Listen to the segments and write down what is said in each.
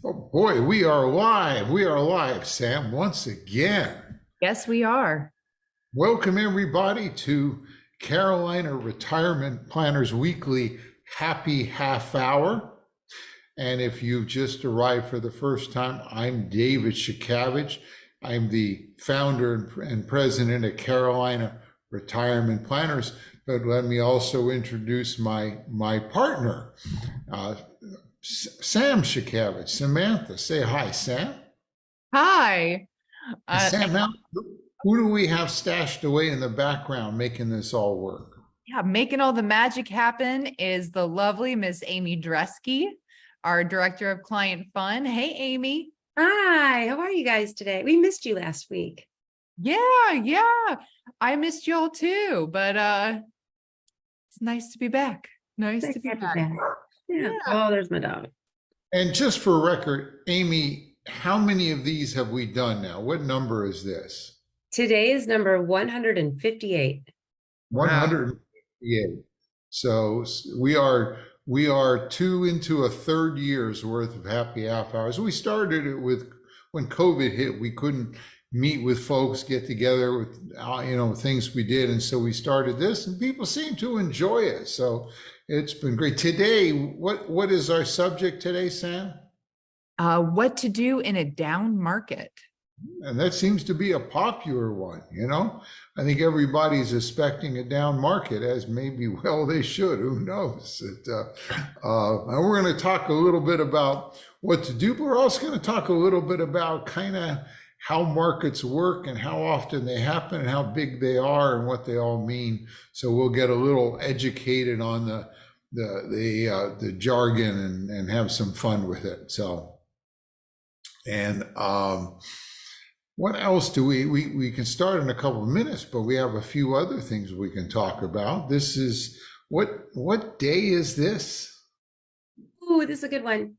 Oh boy, we are live. We are live, Sam, once again. Yes, we are. Welcome, everybody, to Carolina Retirement Planners Weekly Happy Half Hour. And if you've just arrived for the first time, I'm David Shakavich. I'm the founder and president of Carolina Retirement Planners. But let me also introduce my partner, uh, Sam Shakavich. Samantha, say hi, Sam. Hi. Sam, now, who do we have stashed away in the background making this all work? Yeah, making all the magic happen is the lovely Miss Amy Dresky, our director of client fun. Hey, Amy. Hi, how are you guys today? We missed you last week. Yeah. I missed y'all too, but it's nice to be back. Nice Nice to to be have you back. back. Yeah. Yeah. Oh, there's my dog. And just for record, Amy, how many of these have we done now? What number is this? Today is number 158. Wow. 158. So we are two into a third year's worth of happy half hours. We started it with when COVID hit, we couldn't meet with folks, get together with things we did, and so we started this, and people seem to enjoy it. So it's been great. Today, what is our subject today, Sam? What to do in a down market. And that seems to be a popular one, you know? I think everybody's expecting a down market, as maybe well they should. Who knows? And we're going to talk a little bit about what to do, but we're also going to talk a little bit about kind of how markets work and how often they happen and how big they are and what they all mean. So we'll get a little educated on the jargon and have some fun with it. So, and what else do we can start in a couple of minutes, but we have a few other things we can talk about. This is what day is this? Ooh, this is a good one.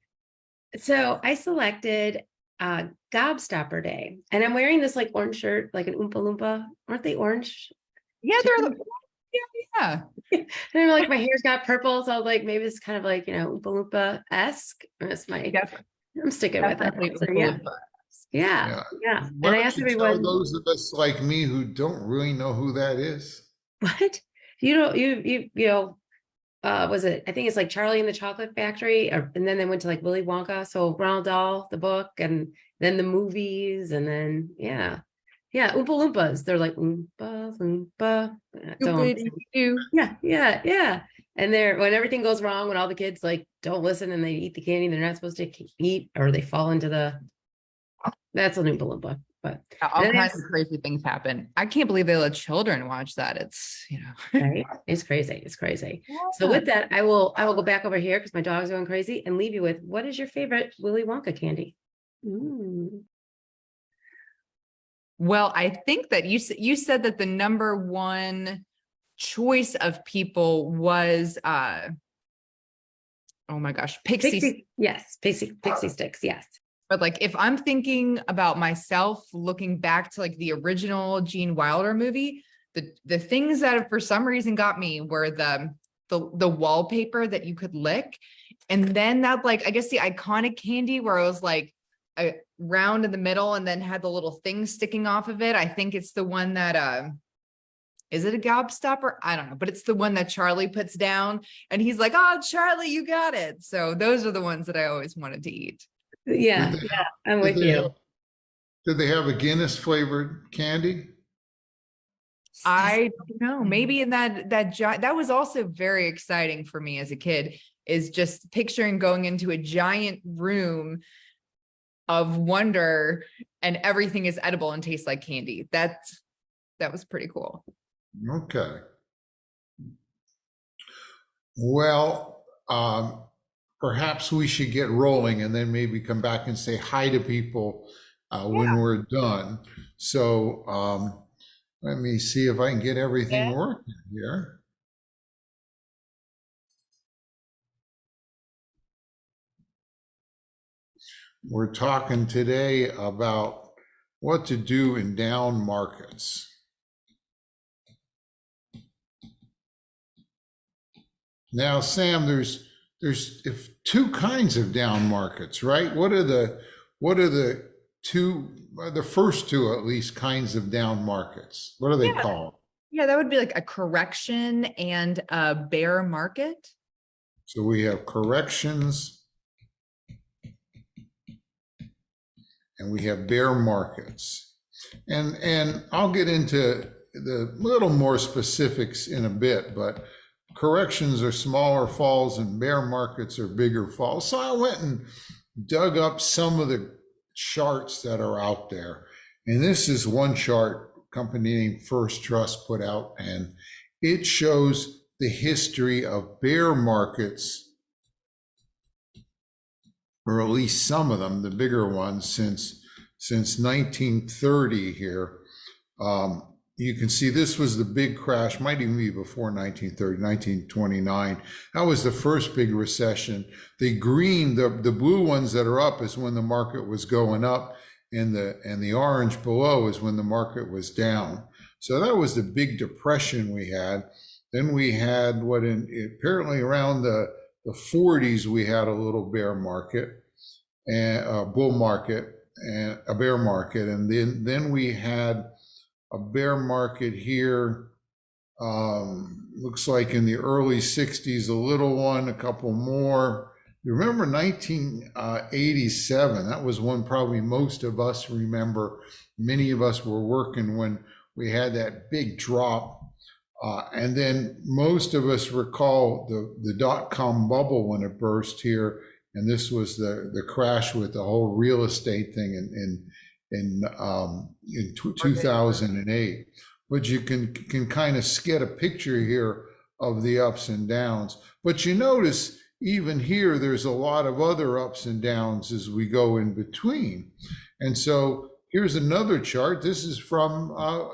So I selected Gobstopper Day, and I'm wearing this like orange shirt, like an Oompa Loompa. Aren't they orange? Yeah, yeah. And I'm like, my hair's got purple, so I was like, maybe it's kind of like, Oompa Loompa-esque. That's I'm sticking with it. Definitely. So, yeah. Yeah. Yeah. Yeah. Why And I don't asked you tell everyone, those of us like me who don't really know who that is? what? Was it, I think it's like Charlie and the Chocolate Factory, and then they went to like Willy Wonka. So Ronald Dahl, the book, and then the movies, and then Oompa Loompas. They're like Oompa Loompa. Don't. Yeah. And they're when everything goes wrong, when all the kids like don't listen and they eat the candy they're not supposed to eat, or they fall into that's an Oompa Loompa. But All kinds of crazy things happen. I can't believe they let children watch that. It's, right? It's crazy. It's crazy. Yeah. So with that, I will go back over here because my dog's going crazy and leave you with, what is your favorite Willy Wonka candy? Well, I think that you said that the number one choice of people was oh my gosh, pixie. Yes, pixie sticks. Yes. But like if I'm thinking about myself looking back to like the original Gene Wilder movie, the things that for some reason got me were the wallpaper that you could lick, and then that, like, I guess the iconic candy where it was like a round in the middle and then had the little thing sticking off of it. I think it's the one that is it a gobstopper? I don't know, but it's the one that Charlie puts down and he's like, "Oh, Charlie, you got it." So those are the ones that I always wanted to eat. Yeah, I'm with you. Did they have a Guinness flavored candy? I don't know. Maybe in that was also very exciting for me as a kid, is just picturing going into a giant room of wonder and everything is edible and tastes like candy. That was pretty cool. Okay. Well, perhaps we should get rolling and then maybe come back and say hi to people when we're done. So let me see if I can get everything working here. We're talking today about what to do in down markets. Now, Sam, there's there's if two kinds of down markets, right? What are the two, the first two at least, kinds of down markets? What are they Yeah. called? Yeah, that would be like a correction and a bear market. So we have corrections and we have bear markets. And I'll get into the little more specifics in a bit, but corrections are smaller falls and bear markets are bigger falls. So I went and dug up some of the charts that are out there. And this is one chart company named First Trust put out, and it shows the history of bear markets, or at least some of them, the bigger ones, since 1930 here. You can see this was the big crash, might even be before 1930, 1929. That was the first big recession. The green, the blue ones that are up is when the market was going up, and the orange below is when the market was down. So that was the big depression we had. Then we had apparently around the 40s, we had a little bear market, and a bull market, and a bear market. And then we had a bear market here, looks like in the early 60s, a little one, a couple more. You remember 1987, that was one probably most of us remember. Many of us were working when we had that big drop. And then most of us recall the dot-com bubble when it burst here. And this was the crash with the whole real estate thing in 2008. But you can kind of get a picture here of the ups and downs. But you notice even here, there's a lot of other ups and downs as we go in between. And so here's another chart. This is from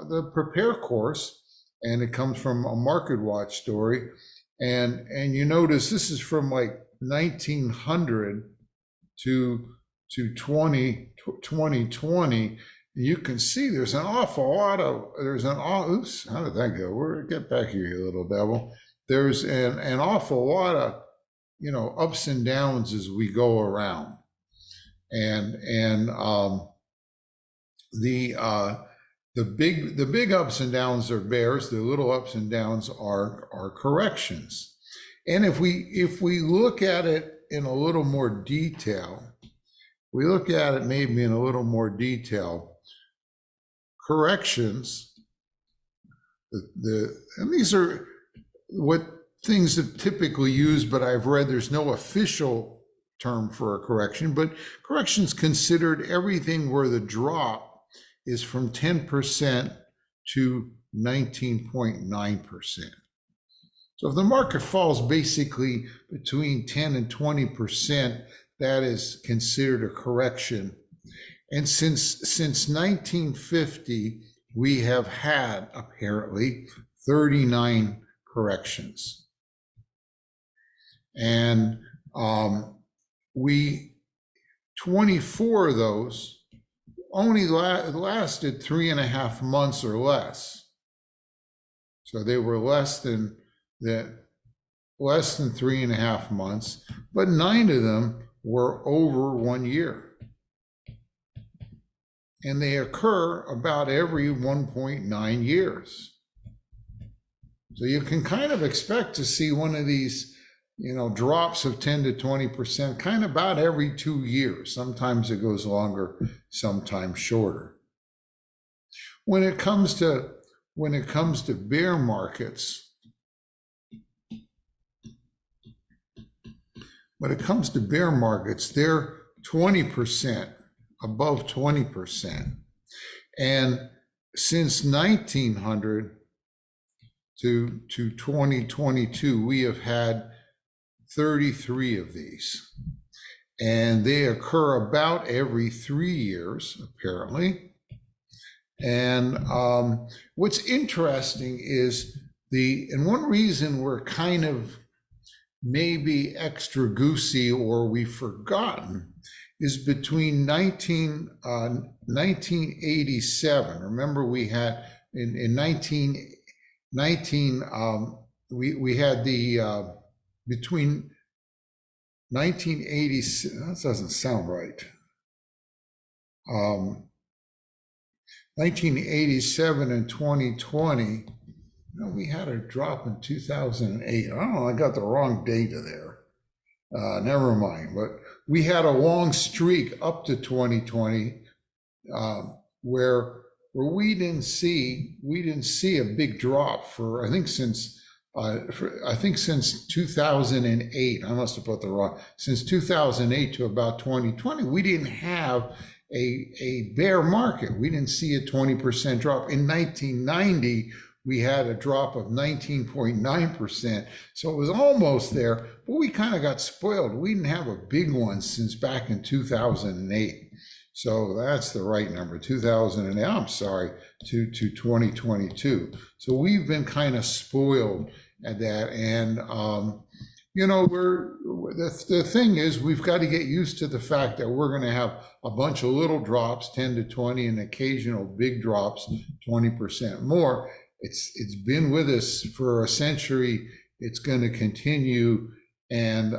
the Prepare course, and it comes from a Market Watch story. And you notice this is from like 1900 to 2020. You can see there's an awful lot of, oops, how did that go? Get back here, you little devil. There's an awful lot of, ups and downs as we go around. And the big ups and downs are bears, the little ups and downs are corrections. And if we look at it in a little more detail, corrections, and these are what things that typically used, but I've read there's no official term for a correction, but corrections considered everything where the drop is from 10% to 19.9%. So if the market falls basically between 10 and 20%, that is considered a correction. And since 1950, we have had apparently 39 corrections. And 24 of those only lasted 3.5 months or less. So they were less than 3.5 months, but 9 of them were over 1 year. And they occur about every 1.9 years. So you can kind of expect to see one of these, drops of 10 to 20%, kind of about every 2 years. Sometimes it goes longer, sometimes shorter. When it comes to bear markets, they're 20%, above 20%. And since 1900 to 2022, we have had 33 of these. And they occur about every 3 years, apparently. And what's interesting is and one reason we're kind of maybe extra goosey or we've forgotten is between 1987. Remember, we had in 1919 we had the between 1980, that doesn't sound right. 1987 and 2020, we had a drop in 2008. I don't know, I got the wrong data there. Never mind, but we had a long streak up to 2020 where we didn't see a big drop for I think since 2008. I must have put the wrong, since 2008 to about 2020, we didn't have a bear market. We didn't see a 20% drop. In 1990, we had a drop of 19.9%. So it was almost there, but we kind of got spoiled. We didn't have a big one since back in 2008. So that's the right number, 2008, I'm sorry, to 2022. So we've been kind of spoiled at that. And, the thing is, we've got to get used to the fact that we're going to have a bunch of little drops, 10 to 20, and occasional big drops, 20% more. It's been with us for a century. It's going to continue. And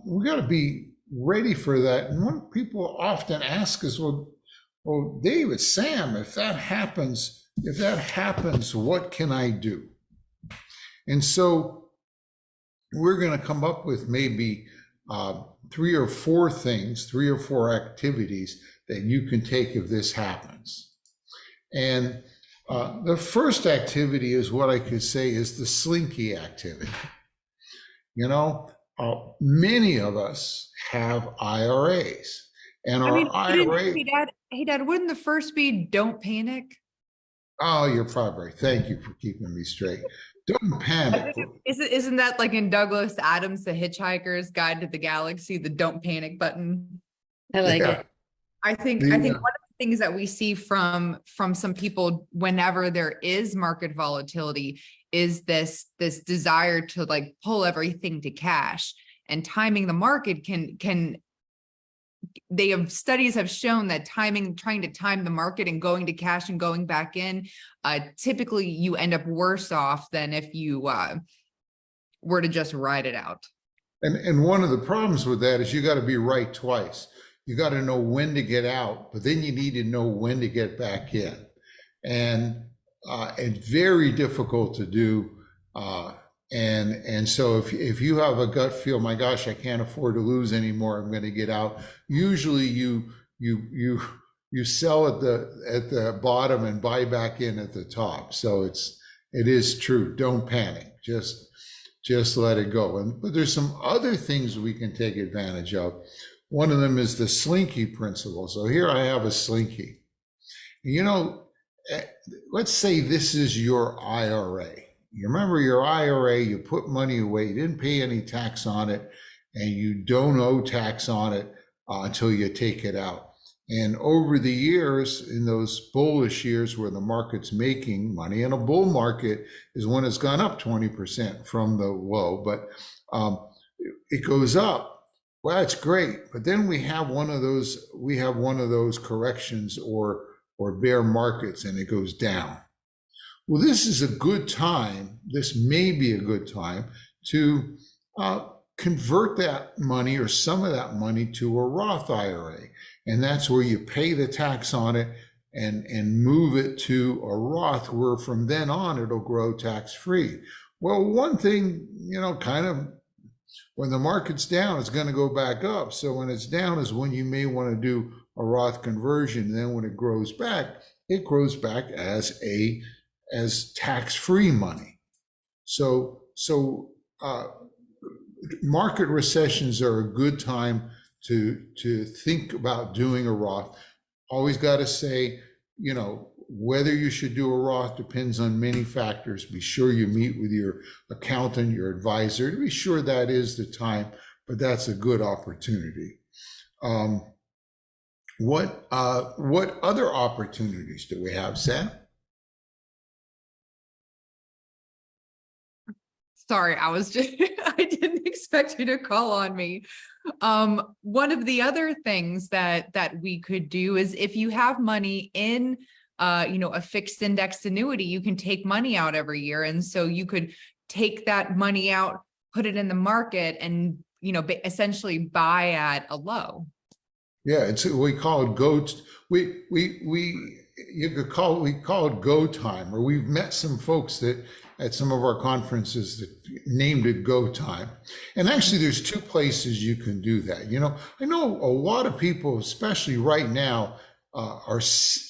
we got to be ready for that. And when people often ask us, well, David, Sam, if that happens, what can I do? And so we're going to come up with maybe 3 or 4 things, 3 or 4 activities that you can take if this happens. And the first activity is what I could say is the slinky activity. Many of us have IRAs, and our IRA. Hey, Dad, wouldn't the first be don't panic? Oh, you're probably right. Thank you for keeping me straight. Don't panic. Isn't that like in Douglas Adams' The Hitchhiker's Guide to the Galaxy, the don't panic button? I like it. I think one of the things that we see from some people whenever there is market volatility is this desire to like pull everything to cash, and timing the market can studies have shown that trying to time the market and going to cash and going back in, typically you end up worse off than if you were to just ride it out. And one of the problems with that is you got to be right twice. You got to know when to get out, but then you need to know when to get back in. And it's very difficult to do. And so if you have a gut feel, my gosh, I can't afford to lose anymore, I'm going to get out. Usually you sell at the bottom and buy back in at the top. So it is true. Don't panic. Just let it go. But there's some other things we can take advantage of. One of them is the slinky principle. So here I have a slinky. Let's say this is your IRA. You remember your IRA, you put money away, you didn't pay any tax on it, and you don't owe tax on it until you take it out. And over the years, in those bullish years where the market's making money, and a bull market is when it's gone up 20% from the low, but it goes up. Well, that's great. But then we have one of those corrections or bear markets, and it goes down. Well, this is a good time. This may be a good time to convert that money or some of that money to a Roth IRA. And that's where you pay the tax on it and move it to a Roth, where from then on it'll grow tax-free. Well, one thing, kind of when the market's down, it's going to go back up. So when it's down is when you may want to do a Roth conversion. And then when it grows back as tax-free money. So market recessions are a good time to think about doing a Roth. Always got to say, whether you should do a Roth depends on many factors. Be sure you meet with your accountant, your advisor, to be sure that is the time, but that's a good opportunity. What other opportunities do we have, Sam? Sorry, I didn't expect you to call on me. One of the other things that we could do is if you have money in a fixed indexed annuity, you can take money out every year. And so you could take that money out, put it in the market, and essentially buy at a low. Yeah, we call it we call it go time, or we've met some folks that at some of our conferences that named it go time. And actually there's two places you can do that. I know a lot of people, especially right now,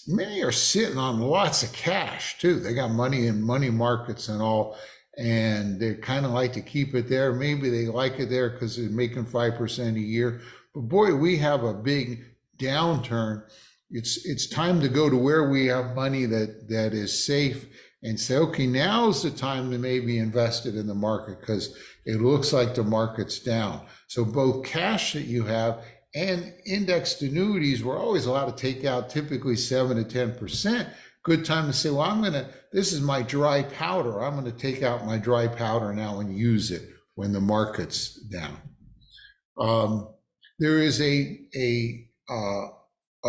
many are sitting on lots of cash too. They got money in money markets and all, and they kind of like to keep it there. Maybe they like it there because they're making 5% a year. But boy, we have a big downturn. It's time to go to where we have money that is safe and say, okay, now's the time to maybe invest it in the market because it looks like the market's down. So both cash that you have and indexed annuities, we're always allowed to take out typically 7 to 10%. Good time to say, well, this is my dry powder. I'm going to take out my dry powder now and use it when the market's down. There is a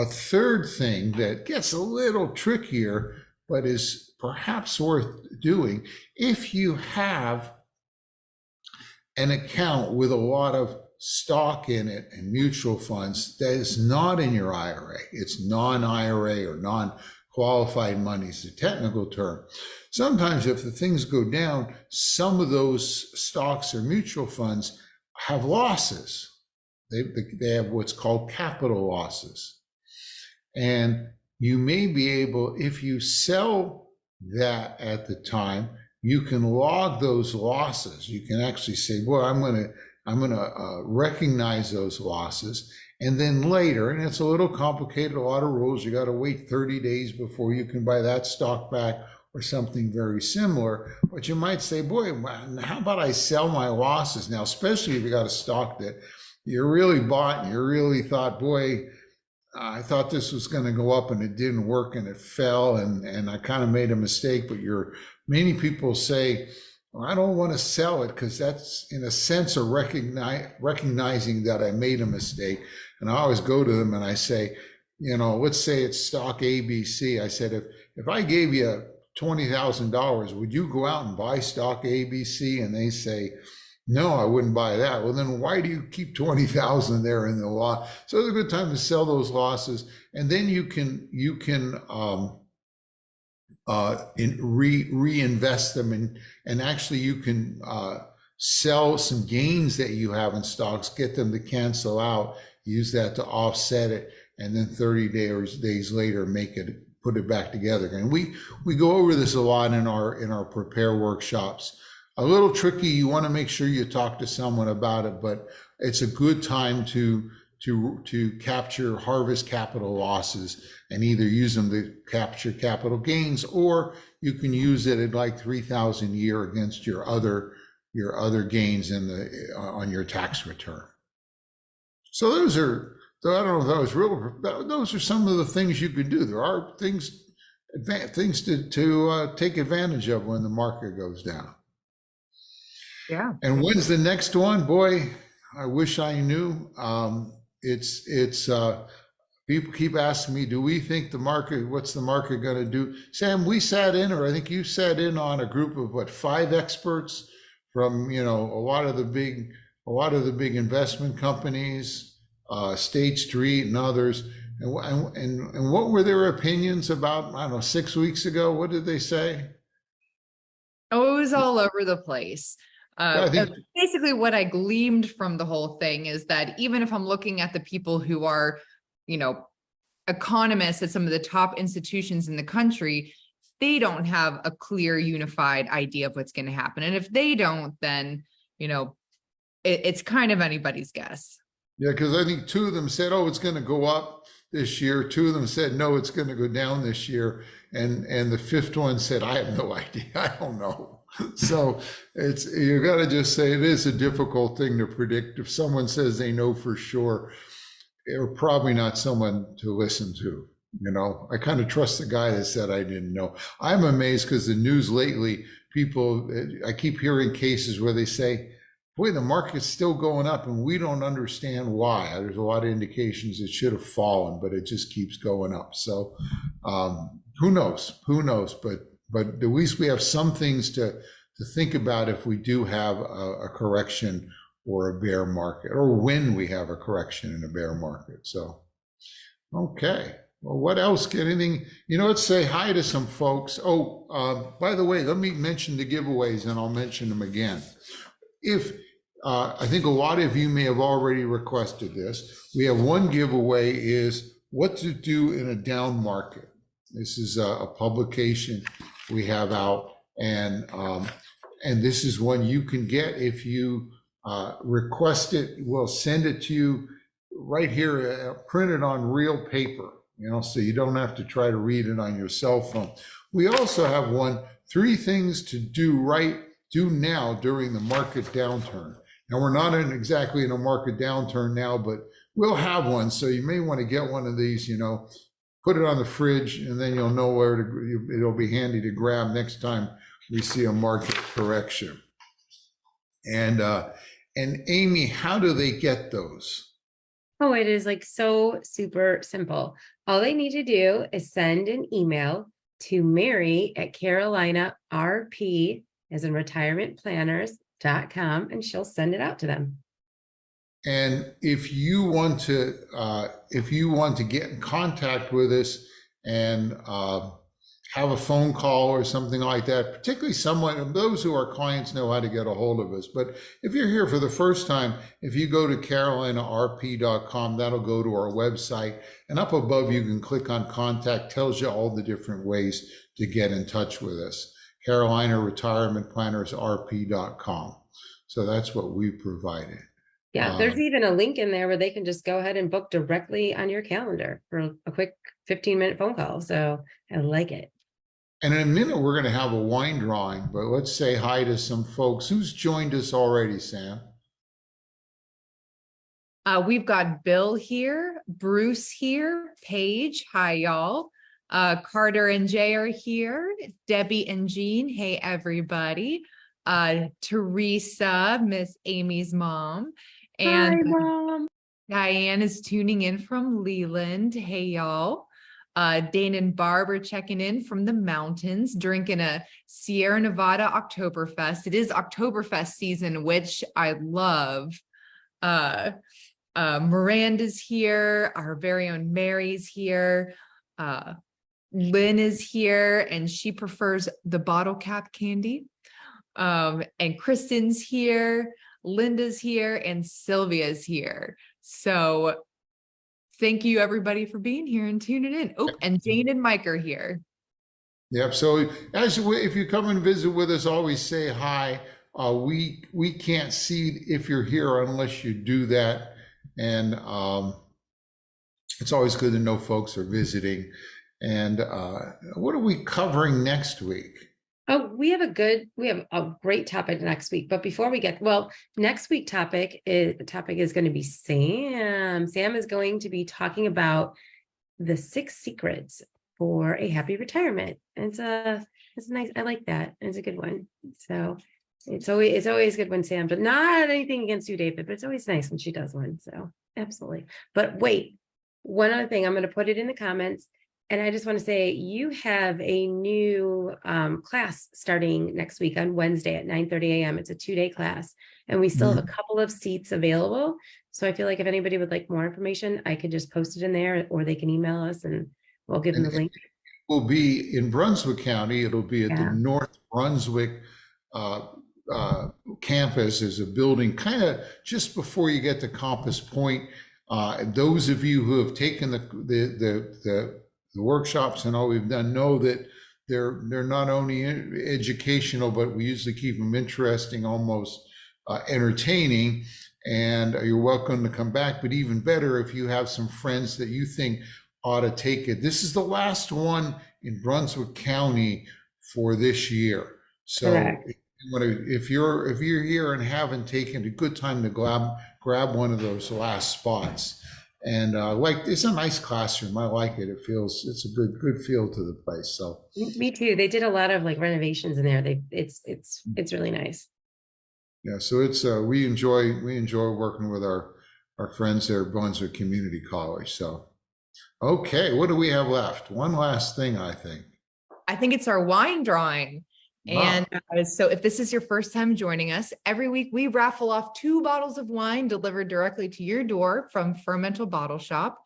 third thing that gets a little trickier, but is perhaps worth doing. If you have an account with a lot of stock in it and mutual funds that is not in your IRA, it's non-IRA or non-qualified money is the technical term. Sometimes if the things go down, some of those stocks or mutual funds have losses. They have what's called capital losses. And you may be able, if you sell that at the time, you can log those losses. You can actually say, well, I'm going to recognize those losses. And then later, and it's a little complicated, a lot of rules, you got to wait 30 days before you can buy that stock back or something very similar. But you might say, boy, man, how about I sell my losses now, especially if you got a stock that you really bought and you really thought, boy, I thought this was going to go up and it didn't work and it fell and I kind of made a mistake. But many people say, well, I don't want to sell it because that's in a sense of recognizing that I made a mistake. And I always go to them and I say, let's say it's stock ABC. I said, if I gave you $20,000, would you go out and buy stock ABC? And they say, no, I wouldn't buy that. Well, then why do you keep 20,000 there in the lot? So it's a good time to sell those losses, and then you can reinvest them, and actually you can sell some gains that you have in stocks, get them to cancel out, use that to offset it, and then 30 days later put it back together again. We go over this a lot in our prepare workshops. A little tricky. You want to make sure you talk to someone about it, but it's a good time to harvest capital losses and either use them to capture capital gains, or you can use it at like 3,000 a year against your other gains on your tax return. So those are, I don't know if that was real, those are some of the things you could do. There are things to take advantage of when the market goes down. Yeah. And when's the next one? Boy, I wish I knew. People keep asking me, do we think what's the market going to do? Sam, we sat in, or I think you sat in on a group of 5 experts from, a lot of the big investment companies, State Street and others. And what were their opinions about, I don't know, 6 weeks ago? What did they say? Oh, it was all over the place. Basically what I gleaned from the whole thing is that even if I'm looking at the people who are, economists at some of the top institutions in the country, they don't have a clear, unified idea of what's going to happen. And if they don't, then, it's kind of anybody's guess. Yeah, because I think 2 of them said, oh, it's going to go up this year. 2 of them said, no, it's going to go down this year. And the 5th one said, I have no idea. I don't know. So you got to just say it is a difficult thing to predict. If someone says they know for sure, they're probably not someone to listen to. I kind of trust the guy that said I didn't know. I'm amazed because the news lately, I keep hearing cases where they say, boy, the market's still going up and we don't understand why. There's a lot of indications it should have fallen, but it just keeps going up. So who knows? But at least we have some things to think about if we do have a correction or a bear market, or when we have a correction in a bear market. So, okay. Well, what else? Anything? Let's say hi to some folks. Oh, by the way, let me mention the giveaways, and I'll mention them again. If I think a lot of you may have already requested this. We have one giveaway is what to do in a down market. This is a publication we have out, and this is one you can get if you request it. We'll send it to you right here, printed on real paper, so you don't have to try to read it on your cell phone. We also have one, 3 things to do now during the market downturn. Now, we're not exactly in a market downturn now, but we'll have one. So you may want to get one of these, put it on the fridge, and then you'll know where it'll be handy to grab next time we see a market correction. And Amy, how do they get those? Oh, it is like so super simple. All they need to do is send an email to Mary at Carolina RP, as in retirementplanners.com, and she'll send it out to them. And if you want to get in contact with us and have a phone call or something like that, particularly those who are clients know how to get a hold of us. But if you're here for the first time, if you go to carolinarp.com, that'll go to our website, and up above you can click on contact, tells you all the different ways to get in touch with us. Carolina Retirement Planners RP.com. So that's what we provided. Yeah, there's even a link in there where they can just go ahead and book directly on your calendar for a quick 15-minute phone call. So I like it. And in a minute, we're going to have a wine drawing, but let's say hi to some folks. Who's joined us already, Sam? We've got Bill here, Bruce here, Paige, hi y'all. Carter and Jay are here, Debbie and Jean, hey everybody. Teresa, Miss Amy's mom, and hi, Mom. Diane is tuning in from Leland, hey y'all. Dane and Barb are checking in from the mountains, drinking a Sierra Nevada Oktoberfest. It is Oktoberfest season, which I love. Miranda's here, our very own Mary's here. Lynn is here, and she prefers the bottle cap candy. And Kristen's here, Linda's here, and Sylvia's here. So thank you everybody for being here and tuning in. Oh, and Jane and Mike are here. Yep. So if you come and visit with us, always say hi. We can't see if you're here unless you do that. And it's always good to know folks are visiting. And what are we covering next week? Oh, we have a great topic next week. But before we next week topic is going to be Sam. Sam is going to be talking about the 6 secrets for a happy retirement. And it's nice. I like that. It's a good one. So it's always good when Sam, but not anything against you, David, but it's always nice when she does one. So absolutely. But wait, one other thing, I'm going to put it in the comments. And I just want to say you have a new class starting next week on Wednesday at 9:30 a.m. It's a 2-day class, and we still have a couple of seats available. So I feel like if anybody would like more information, I could just post it in there, or they can email us and we'll give them the link. It will be in Brunswick County. It'll be at the North Brunswick campus. Is a building kind of just before you get to Compass Point. Those of you who have taken the workshops and all we've done know that they're not only educational, but we usually keep them interesting, almost entertaining. And you're welcome to come back. But even better, if you have some friends that you think ought to take it. This is the last one in Brunswick County for this year. So if you're here and haven't taken a good time to grab one of those last spots. And it's a nice classroom. I like it. It's a good feel to the place. So me too. They did a lot of renovations in there. It's really nice. Yeah. So it's we enjoy working with our friends there at Brunswick Community College. So okay, what do we have left? One last thing, I think. I think it's our wine drawing. And so if this is your first time joining us, every week we raffle off 2 bottles of wine delivered directly to your door from Fermental Bottle Shop,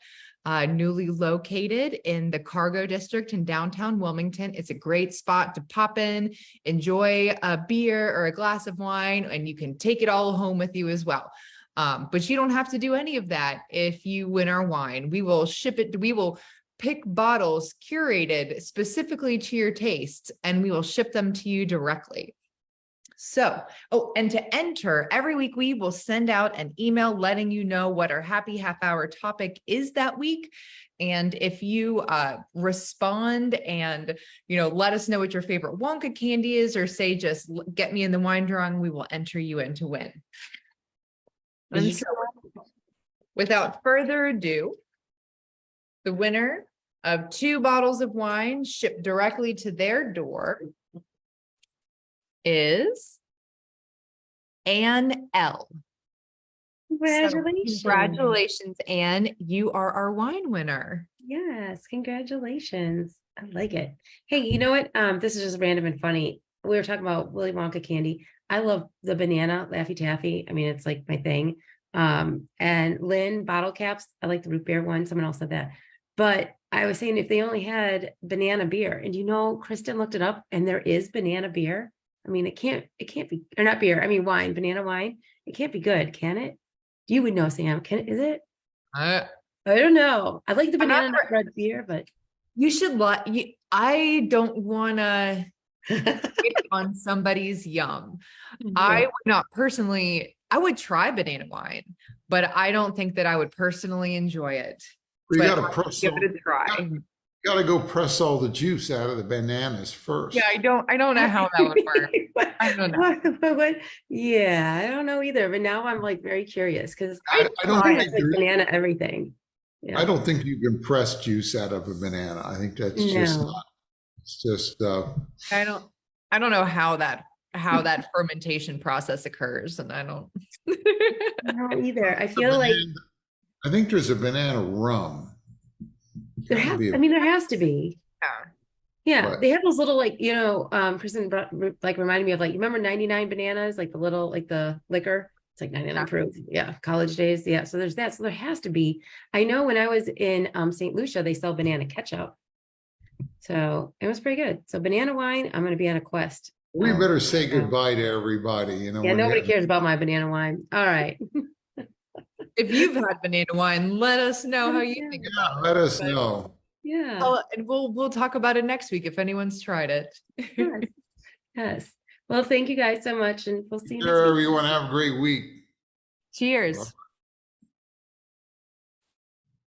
newly located in the Cargo District in downtown Wilmington. It's a great spot to pop in, enjoy a beer or a glass of wine, and you can take it all home with you as well. But you don't have to do any of that if you win our wine. We will ship it. We will pick bottles curated specifically to your tastes, and we will ship them to you directly. So, and to enter, every week we will send out an email letting you know what our happy half hour topic is that week. And if you respond and, let us know what your favorite Wonka candy is, or say, just get me in the wine drawing, we will enter you in to win. And so, without further ado, the winner of 2 bottles of wine shipped directly to their door is Anne L. Congratulations. So, congratulations, Anne. You are our wine winner. Yes, congratulations. I like it. Hey, you know what? This is just random and funny. We were talking about Willy Wonka candy. I love the banana Laffy Taffy. I mean, it's like my thing. And Lynn bottle caps. I like the root beer one. Someone else said that. But I was saying if they only had banana beer, and Kristen looked it up, and there is banana beer. I mean, it can't be, or not beer. I mean, wine, banana wine. It can't be good, can it? You would know, Sam. Is it? I don't know. I like the banana nut bread beer, but you should I don't want to on somebody's yum. Yeah. I would not personally. I would try banana wine, but I don't think that I would personally enjoy it. You got to press. Give it a try. Got to go press all the juice out of the bananas first. Yeah, I don't know how that would work. I don't know. Yeah, I don't know either. But now I'm like very curious because I don't think like banana everything. Yeah. I don't think you can press juice out of a banana. I think that's just not. It's just. I don't know how that fermentation process occurs, and I don't. No, either. I feel like. I think there's a banana rum. There has to be. Yeah. But they have those little, Kristen reminded me of, you remember 99 bananas, like the little, like the liquor. It's like 99 proof. Yeah. College days. Yeah. So there's that. So there has to be. I know when I was in St. Lucia, they sell banana ketchup. So it was pretty good. So banana wine, I'm going to be on a quest. We better say goodbye to everybody. Yeah. Nobody cares about my banana wine. All right. If you've had banana wine, let us know how you think about it. Let us know. Yeah. And we'll talk about it next week if anyone's tried it. Yes. Well, thank you guys so much, and we'll see you next week. Sure, everyone have a great week. Cheers.